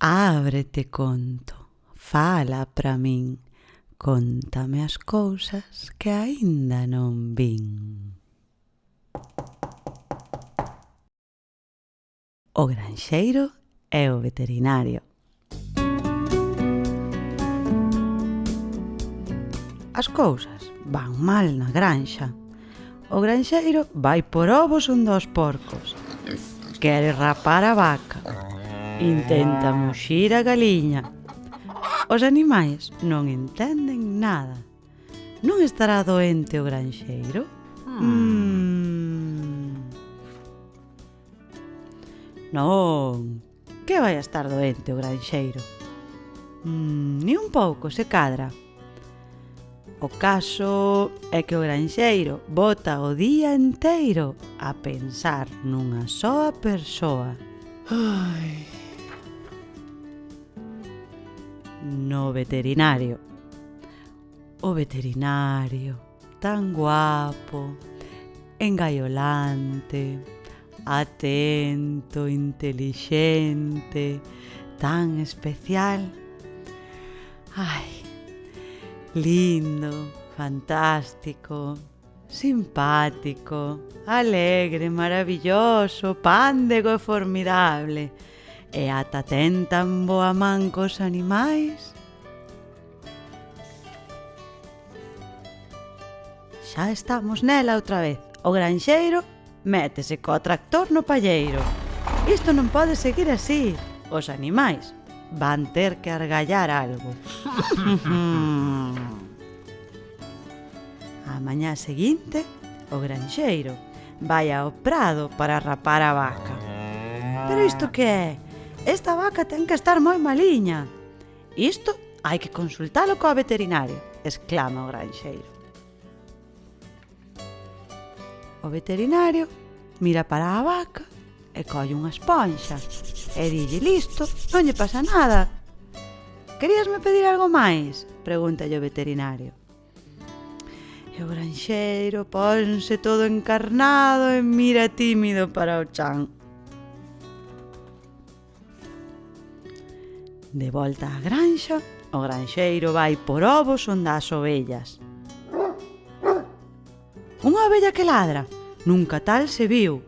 Ábrete conto, fala pra min, cóntame as cousas que aínda non vin. O granxeiro e o veterinario. As cousas van mal na granxa. O granxeiro vai por ovos onde os porcos. Quere rapar a vaca. Intenta muxir a galiña. Os animais non entenden nada. Non estará doente o granxeiro? Non, que vai a estar doente o granxeiro? Ni un pouco, se cadra. O caso é que o granxeiro bota o día enteiro a pensar nunha soa persoa. No veterinario. O veterinario, tan guapo, engaiolante, atento, intelixente, tan especial. Ai, lindo, fantástico, simpático, alegre, maravilloso, pándego e formidable. E ata ten tan boa man cos animais. Xa estamos nela outra vez. O granxeiro métese co tractor no palleiro. Isto non pode seguir así. Os animais van ter que argallar algo. A mañá seguinte, o granxeiro vai ao prado para rapar a vaca. Pero isto que é? Esta vaca ten que estar moi maliña. Isto hai que consultalo co veterinario, exclama o granxeiro. O veterinario mira para a vaca e colle unha esponxa e dille: listo, non lle pasa nada. Queríasme pedir algo máis? Pregúntalle o veterinario. E o granxeiro ponse todo encarnado e mira tímido para o chan. De volta á granxa, o granxeiro vai por ovos onde as ovellas. Unha ovella que ladra, nunca tal se viu.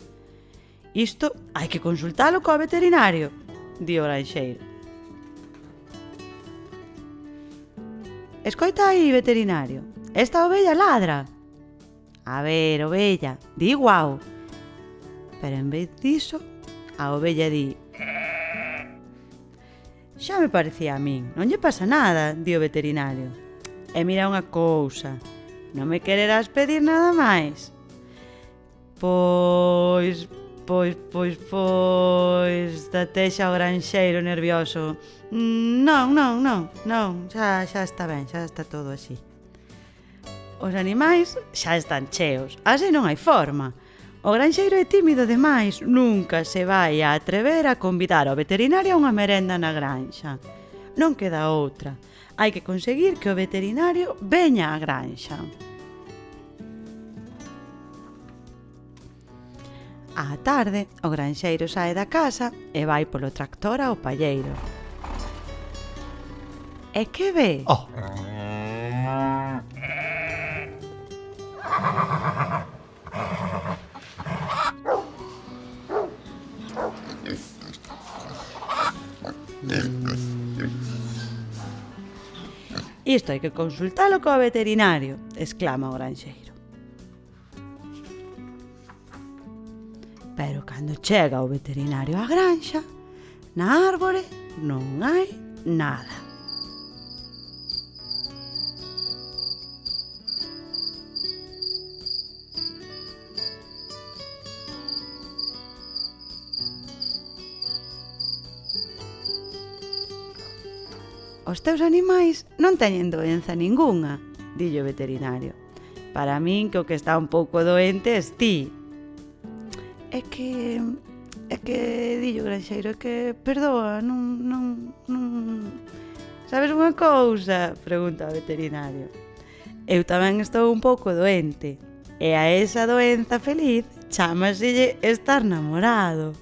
Isto hai que consultalo co veterinario, di o granxeiro. Escoita aí, veterinario, esta ovella ladra. A ver, ovella, di guau. Pero en vez diso, a ovella di: xa me parecía a min, non lle pasa nada, di o veterinario. E mira unha cousa, non me quererás pedir nada máis? Pois, tatexa o granxeiro nervioso. Non, xa está ben, xa está todo así. Os animais xa están cheos, así non hai forma. O granxeiro é tímido demais, nunca se vai a atrever a convidar ao veterinario a unha merenda na granxa. Non queda outra, hai que conseguir que o veterinario veña á granxa. Á tarde, o granxeiro sae da casa e vai polo tractor ao palleiro. E que ve? Isto hai que consultalo co veterinario, exclama o granxeiro. Pero cando chega o veterinario á granxa, na árbore non hai nada. Os teus animais non teñen doenza ningunha, dille o veterinario. Para min que o que está un pouco doente es ti. É que, dille o granxeiro, é que, perdoa, non... Sabes unha cousa? Pregunta o veterinario. Eu tamén estou un pouco doente, e a esa doenza feliz chámaselle estar namorado.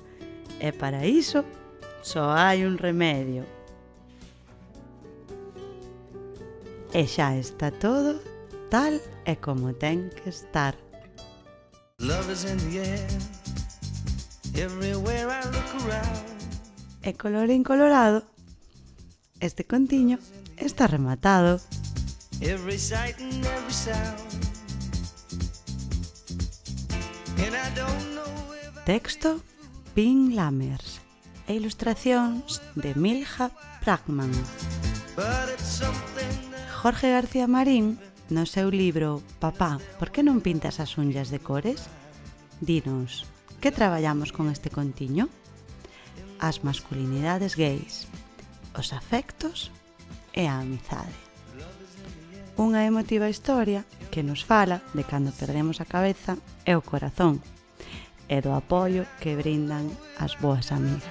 E para iso só hai un remedio. E xa está todo tal e como ten que estar. Love is in the air, everywhere I look around. E colorín colorado, este contiño está rematado. Every sight and every sound. And I don't know if I... Texto, Pin Lammers. E ilustracións de Milja Pragman. But it's something that... Jorge García Marín, no seu libro Papá, por que non pintas as unllas de cores? Dinos, que traballamos con este contiño? As masculinidades gays, os afectos e a amizade. Unha emotiva historia que nos fala de cando perdemos a cabeza e o corazón, e do apoio que brindan as boas amigas.